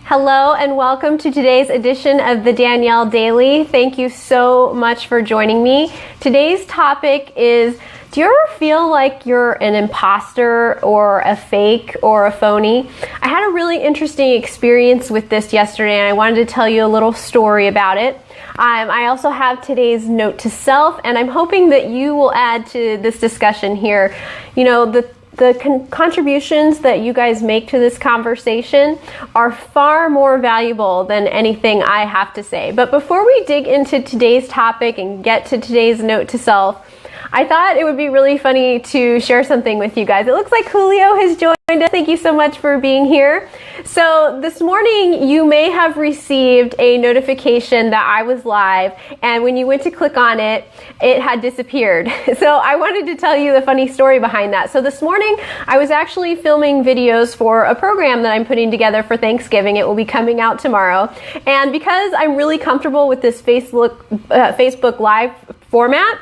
Hello and welcome to today's edition of the Danielle Daily. Thank you so much for joining me. Today's topic is, do you ever feel like you're an imposter or a fake or a phony? I had a really interesting experience with this yesterday and I wanted to tell you a little story about it. I also have today's note to self, and I'm hoping that you will add to this discussion here. You know, the contributions that you guys make to this conversation are far more valuable than anything I have to say. But before we dig into today's topic and get to today's note to self, I thought it would be really funny to share something with you guys. It looks like Julio has joined us. Thank you so much for being here. So this morning you may have received a notification that I was live, and when you went to click on it, it had disappeared. So I wanted to tell you the funny story behind that. So this morning I was actually filming videos for a program that I'm putting together for Thanksgiving. It will be coming out tomorrow. And because I'm really comfortable with this Facebook Live format,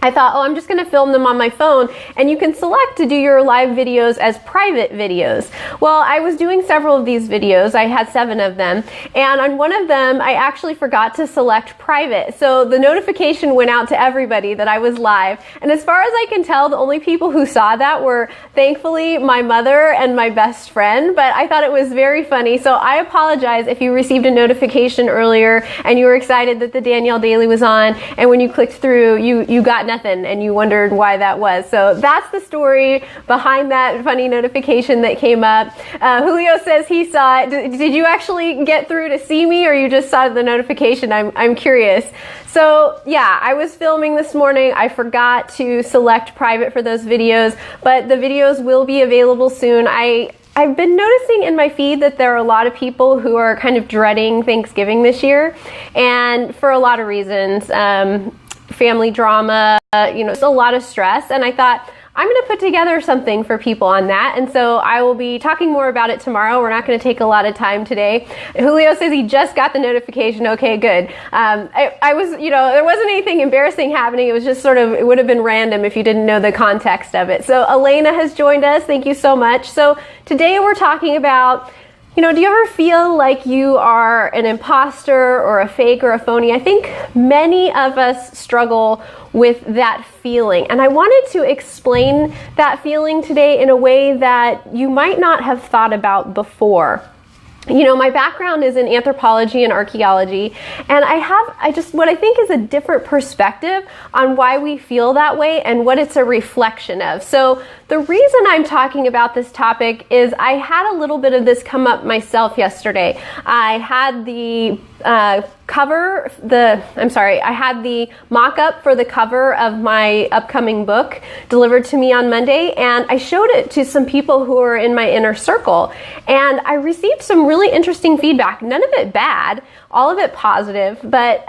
I thought, I'm just going to film them on my phone, and you can select to do your live videos as private videos. Well, I was doing several of these videos. I had 7 of them, and on one of them, I actually forgot to select private. So the notification went out to everybody that I was live, and as far as I can tell, the only people who saw that were, thankfully, my mother and my best friend, but I thought it was very funny. So I apologize if you received a notification earlier and you were excited that the Danielle Daily was on, and when you clicked through, you got nothing and you wondered why that was. So that's the story behind that funny notification that came up. Julio says he saw it. Did you actually get through to see me, or you just saw the notification? I'm curious. So yeah, I was filming this morning. I forgot to select private for those videos, but the videos will be available soon. I've been noticing in my feed that there are a lot of people who are kind of dreading Thanksgiving this year, and for a lot of reasons. Family drama, it's a lot of stress, and I thought I'm going to put together something for people on that, and so I will be talking more about it tomorrow. We're not going to take a lot of time today. Julio says he just got the notification. Okay, good. I was, there wasn't anything embarrassing happening. It was just it would have been random if you didn't know the context of it. So Elena has joined us. Thank you so much. So today we're talking about, do you ever feel like you are an imposter or a fake or a phony? I think many of us struggle with that feeling. And I wanted to explain that feeling today in a way that you might not have thought about before. My background is in anthropology and archaeology, and what I think is a different perspective on why we feel that way and what it's a reflection of. So the reason I'm talking about this topic is I had a little bit of this come up myself yesterday. I had the I had the mock-up for the cover of my upcoming book delivered to me on Monday, and I showed it to some people who are in my inner circle, and I received some really interesting feedback. None of it bad, all of it positive, but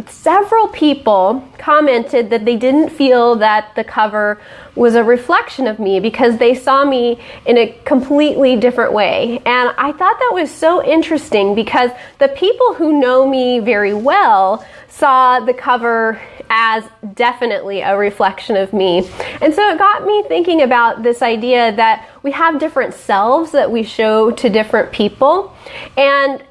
several people commented that they didn't feel that the cover was a reflection of me because they saw me in a completely different way. And I thought that was so interesting because the people who know me very well saw the cover as definitely a reflection of me. And so it got me thinking about this idea that we have different selves that we show to different people. And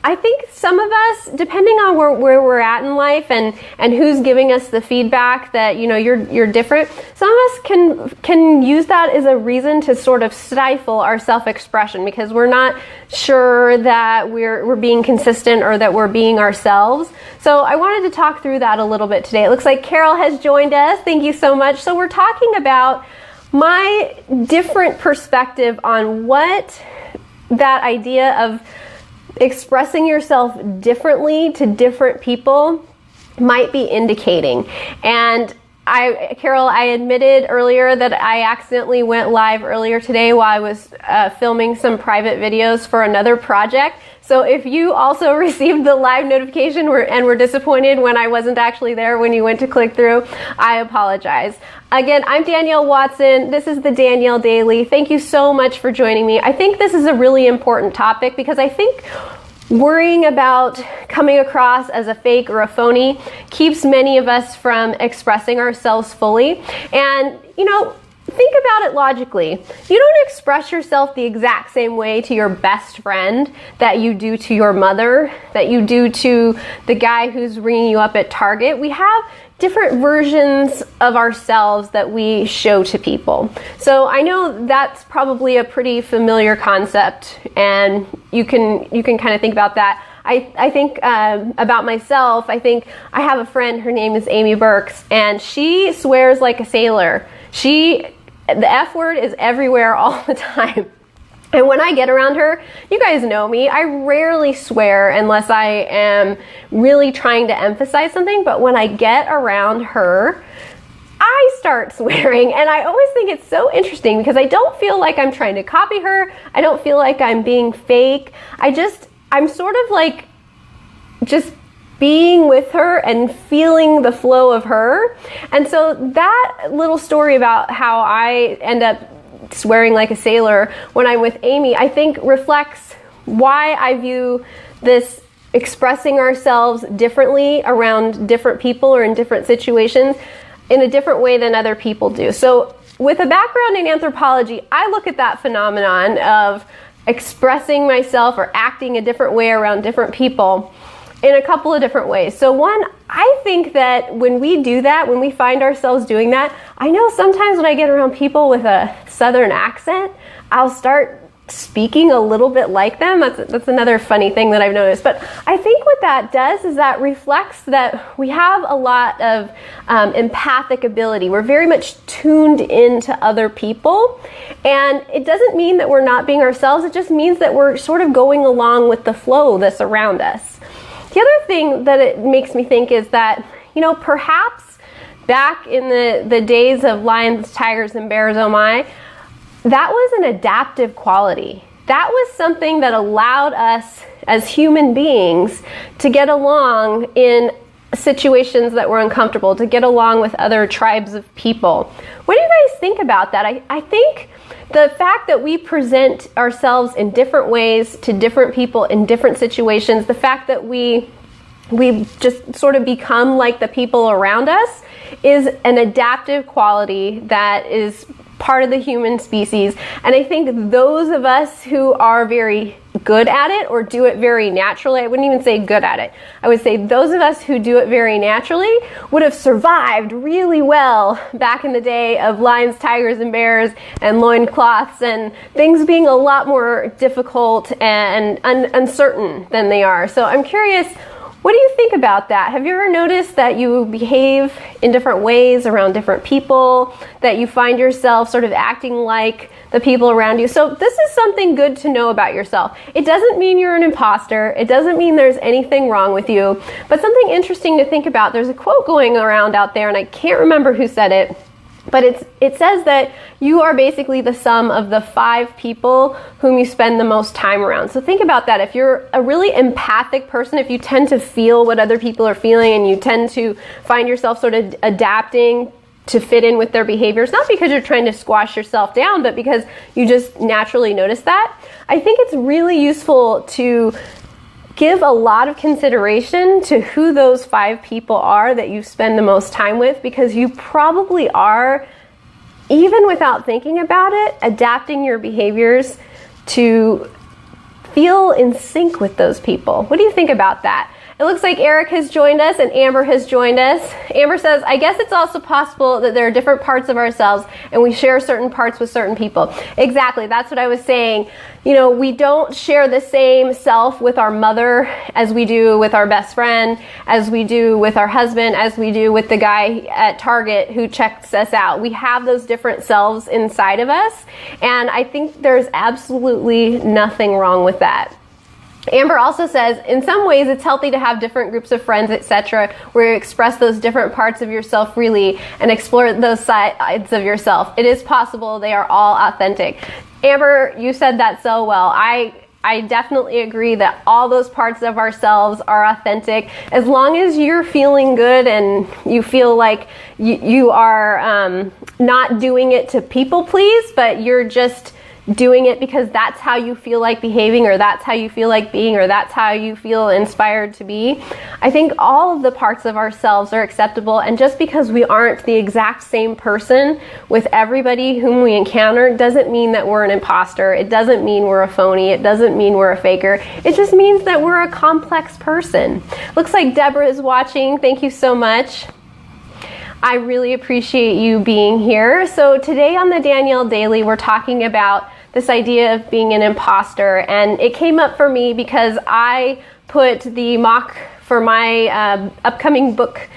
I think some of us, depending on where we're at in life and who's giving us the feedback that you're different, some of us can use that as a reason to sort of stifle our self-expression because we're not sure that we're being consistent or that we're being ourselves. So I wanted to talk through that a little bit today. It looks like Carol has joined us. Thank you so much. So we're talking about my different perspective on what that idea of expressing yourself differently to different people might be indicating. And Carol, I admitted earlier that I accidentally went live earlier today while I was filming some private videos for another project. So if you also received the live notification and were disappointed when I wasn't actually there when you went to click through, I apologize. Again, I'm Danielle Watson. This is the Danielle Daily. Thank you so much for joining me. I think this is a really important topic because I think worrying about coming across as a fake or a phony keeps many of us from expressing ourselves fully. And, think about it logically. You don't express yourself the exact same way to your best friend that you do to your mother, that you do to the guy who's ringing you up at Target. We have different versions of ourselves that we show to people. So I know that's probably a pretty familiar concept, and you can kind of think about that. I think about myself, I think I have a friend, her name is Amy Burks, and she swears like a sailor. The F word is everywhere all the time. And when I get around her, you guys know me, I rarely swear unless I am really trying to emphasize something, but when I get around her, I start swearing, and I always think it's so interesting because I don't feel like I'm trying to copy her. I don't feel like I'm being fake. I'm sort of like just being with her and feeling the flow of her. And so that little story about how I end up swearing like a sailor when I'm with Amy, I think reflects why I view this expressing ourselves differently around different people or in different situations in a different way than other people do. So with a background in anthropology, I look at that phenomenon of expressing myself or acting a different way around different people in a couple of different ways. So one, I think that when we do that, when we find ourselves doing that, I know sometimes when I get around people with a Southern accent, I'll start speaking a little bit like them. That's another funny thing that I've noticed. But I think what that does is that reflects that we have a lot of empathic ability. We're very much tuned into other people. And it doesn't mean that we're not being ourselves. It just means that we're sort of going along with the flow that's around us. The other thing that it makes me think is that, perhaps back in the days of lions, tigers, and bears, oh my, that was an adaptive quality. That was something that allowed us as human beings to get along in situations that were uncomfortable, to get along with other tribes of people. What do you guys think about that? I think the fact that we present ourselves in different ways to different people in different situations, the fact that we just sort of become like the people around us is an adaptive quality that is part of the human species. And I think those of us who are very good at it or do it very naturally, I wouldn't even say good at it, I would say those of us who do it very naturally would have survived really well back in the day of lions, tigers, and bears and loincloths and things being a lot more difficult and uncertain than they are. So I'm curious, what do you think about that? Have you ever noticed that you behave in different ways around different people, that you find yourself sort of acting like the people around you? So this is something good to know about yourself. It doesn't mean you're an imposter. It doesn't mean there's anything wrong with you, but something interesting to think about. There's a quote going around out there, and I can't remember who said it, but it says that you are basically the sum of the 5 people whom you spend the most time around. So think about that. If you're a really empathic person, if you tend to feel what other people are feeling and you tend to find yourself sort of adapting to fit in with their behaviors, not because you're trying to squash yourself down, but because you just naturally notice that, I think it's really useful to give a lot of consideration to who those 5 people are that you spend the most time with, because you probably are, even without thinking about it, adapting your behaviors to feel in sync with those people. What do you think about that? It looks like Eric has joined us and Amber has joined us. Amber says, I guess it's also possible that there are different parts of ourselves and we share certain parts with certain people. Exactly, that's what I was saying. We don't share the same self with our mother as we do with our best friend, as we do with our husband, as we do with the guy at Target who checks us out. We have those different selves inside of us, and I think there's absolutely nothing wrong with that. Amber also says, in some ways it's healthy to have different groups of friends, etc., where you express those different parts of yourself freely and explore those sides of yourself. It is possible. They are all authentic. Amber, you said that so well. I definitely agree that all those parts of ourselves are authentic. As long as you're feeling good and you feel like you are not doing it to people please, but you're just doing it because that's how you feel like behaving, or that's how you feel like being, or that's how you feel inspired to be. I think all of the parts of ourselves are acceptable, and just because we aren't the exact same person with everybody whom we encounter doesn't mean that we're an imposter. It doesn't mean we're a phony. It doesn't mean we're a faker. It just means that we're a complex person. Looks like Deborah is watching. Thank you so much. I really appreciate you being here. So today on the Danielle Daily, we're talking about this idea of being an imposter, and it came up for me because I put the mock for my upcoming book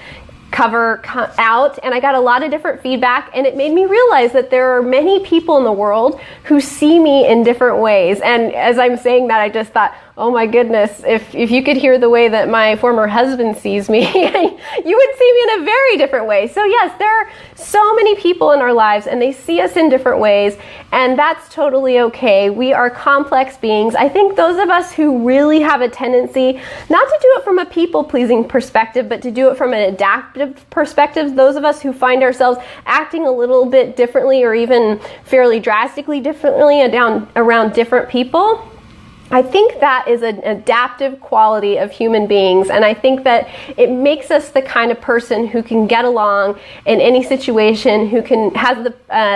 cover out, and I got a lot of different feedback, and it made me realize that there are many people in the world who see me in different ways. And as I'm saying that, I just thought, oh my goodness, if you could hear the way that my former husband sees me, you would see me in a very different way. So yes, there are so many people in our lives, and they see us in different ways, and that's totally okay. We are complex beings. I think those of us who really have a tendency not to do it from a people-pleasing perspective, but to do it from an adaptive perspective, those of us who find ourselves acting a little bit differently or even fairly drastically differently around different people, I think that is an adaptive quality of human beings, and I think that it makes us the kind of person who can get along in any situation, who has the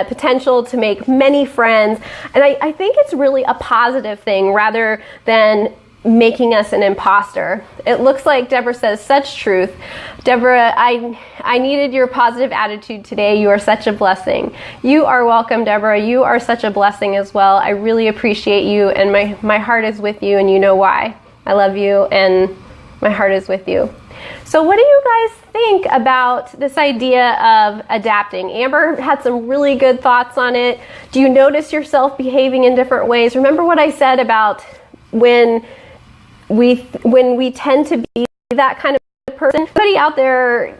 potential to make many friends, and I think it's really a positive thing rather than making us an imposter. It looks like Deborah says such truth. Deborah, I needed your positive attitude today. You are such a blessing. You are welcome, Deborah. You are such a blessing as well. I really appreciate you, and my heart is with you, and you know why. I love you, and my heart is with you. So what do you guys think about this idea of adapting? Amber had some really good thoughts on it. Do you notice yourself behaving in different ways? Remember what I said about when we tend to be that kind of person? Somebody out there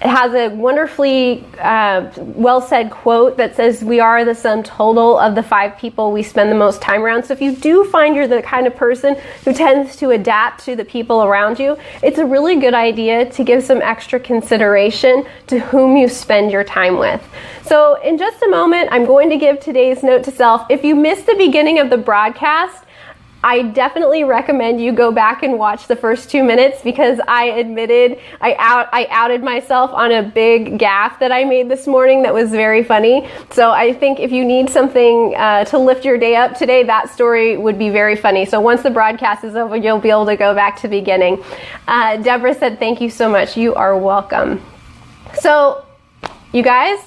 has a wonderfully well said quote that says, we are the sum total of the 5 people we spend the most time around. So if you do find you're the kind of person who tends to adapt to the people around you, it's a really good idea to give some extra consideration to whom you spend your time with. So in just a moment, I'm going to give today's note to self. If you missed the beginning of the broadcast, I definitely recommend you go back and watch the first 2 minutes, because I outed myself on a big gaffe that I made this morning that was very funny. So I think if you need something to lift your day up today, that story would be very funny. So once the broadcast is over, you'll be able to go back to the beginning. Deborah said, thank you so much. You are welcome. So you guys,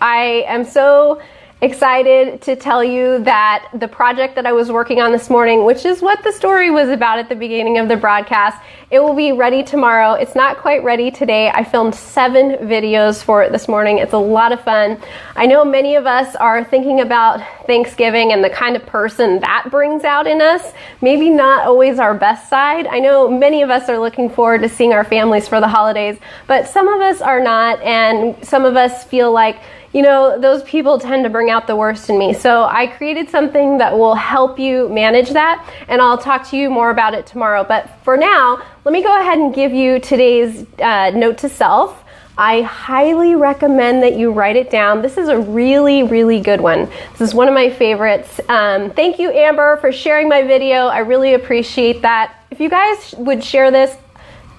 I am so excited to tell you that the project that I was working on this morning, which is what the story was about at the beginning of the broadcast, it will be ready tomorrow. It's not quite ready today. I filmed 7 videos for it this morning. It's a lot of fun. I know many of us are thinking about Thanksgiving and the kind of person that brings out in us. Maybe not always our best side. I know many of us are looking forward to seeing our families for the holidays, but some of us are not, and some of us feel like, you know, those people tend to bring out the worst in me. So I created something that will help you manage that, and I'll talk to you more about it tomorrow. But for now, let me go ahead and give you today's note to self. I highly recommend that you write it down. This is a really, really good one. This is one of my favorites. Thank you, Amber, for sharing my video. I really appreciate that. If you guys would share this,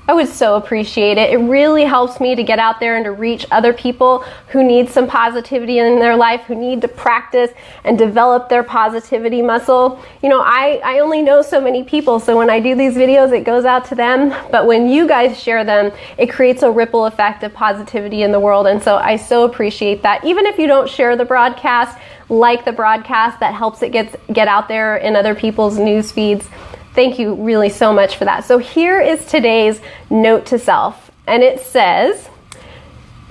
I would so appreciate it. It really helps me to get out there and to reach other people who need some positivity in their life, who need to practice and develop their positivity muscle. You know, I only know so many people, so when I do these videos, it goes out to them. But when you guys share them, it creates a ripple effect of positivity in the world. And so I so appreciate that. Even if you don't share the broadcast, like the broadcast, that helps it get out there in other people's news feeds. Thank you really so much for that. So here is today's note to self, and it says,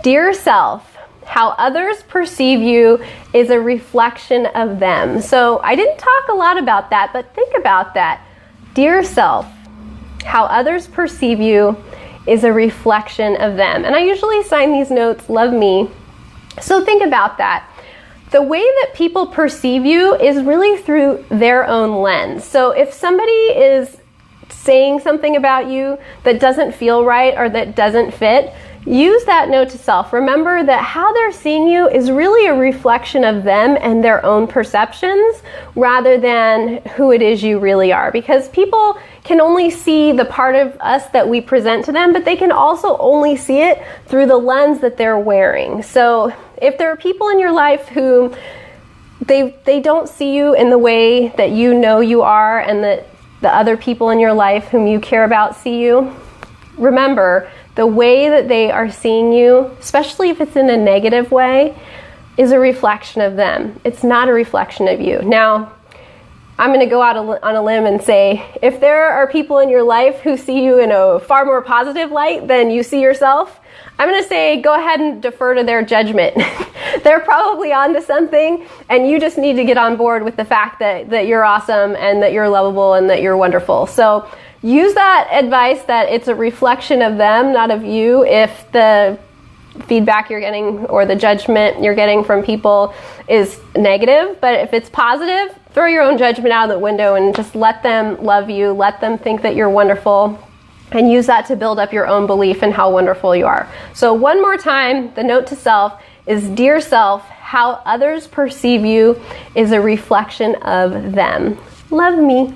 Dear self, how others perceive you is a reflection of them. So I didn't talk a lot about that, but think about that. Dear self, how others perceive you is a reflection of them. And I usually sign these notes, love me. So think about that. The way that people perceive you is really through their own lens. So if somebody is saying something about you that doesn't feel right or that doesn't fit, use that note to self. Remember that how they're seeing you is really a reflection of them and their own perceptions rather than who it is you really are. Because people can only see the part of us that we present to them, but they can also only see it through the lens that they're wearing. So if there are people in your life who they don't see you in the way that you know you are and that the other people in your life whom you care about see you, remember, the way that they are seeing you, especially if it's in a negative way, is a reflection of them. It's not a reflection of you. Now, I'm going to go out on a limb and say, if there are people in your life who see you in a far more positive light than you see yourself, I'm going to say go ahead and defer to their judgment. They're probably onto something, and you just need to get on board with the fact that you're awesome and that you're lovable and that you're wonderful. So use that advice that it's a reflection of them, not of you, if the feedback you're getting or the judgment you're getting from people is negative. But if it's positive, throw your own judgment out of the window and just let them love you, let them think that you're wonderful, and use that to build up your own belief in how wonderful you are. So one more time, the note to self is, dear self, how others perceive you is a reflection of them. Love me.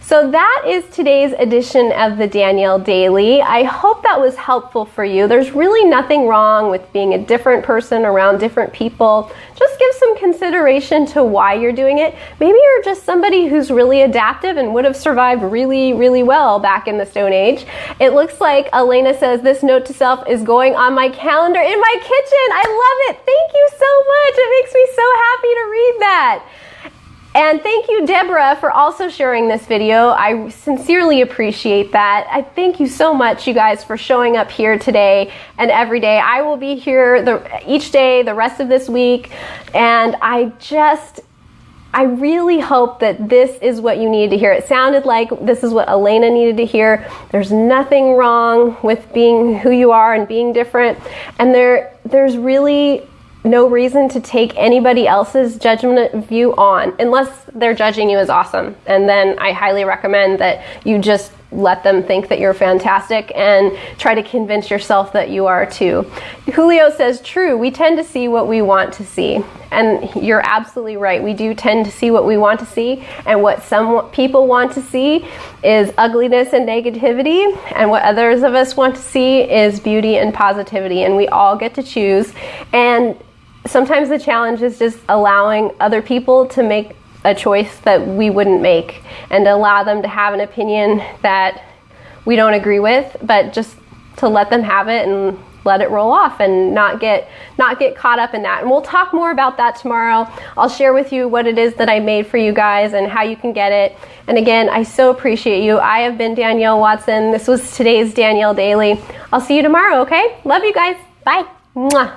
So that is today's edition of the Danielle Daily. I hope that was helpful for you. There's really nothing wrong with being a different person around different people. Just give some consideration to why you're doing it. Maybe you're just somebody who's really adaptive and would have survived really, really well back in the Stone Age. It looks like Elena says this note to self is going on my calendar in my kitchen. I love it. Thank you so much. It makes me so happy to read that. And thank you, Deborah, for also sharing this video. I sincerely appreciate that. I thank you so much, you guys, for showing up here today and every day. I will be here each day the rest of this week, and I really hope that this is what you needed to hear. It sounded like this is what Elena needed to hear. There's nothing wrong with being who you are and being different, and there's really no reason to take anybody else's judgment view on, unless they're judging you as awesome. And then I highly recommend that you just let them think that you're fantastic and try to convince yourself that you are too. Julio says, true, we tend to see what we want to see. And you're absolutely right. We do tend to see what we want to see, and what some people want to see is ugliness and negativity, and what others of us want to see is beauty and positivity, and we all get to choose. And sometimes the challenge is just allowing other people to make a choice that we wouldn't make, and to allow them to have an opinion that we don't agree with, but just to let them have it and let it roll off and not get caught up in that. And we'll talk more about that tomorrow. I'll share with you what it is that I made for you guys and how you can get it. And again, I so appreciate you. I have been Danielle Watson. This was today's Danielle Daily. I'll see you tomorrow, okay? Love you guys. Bye. Mwah.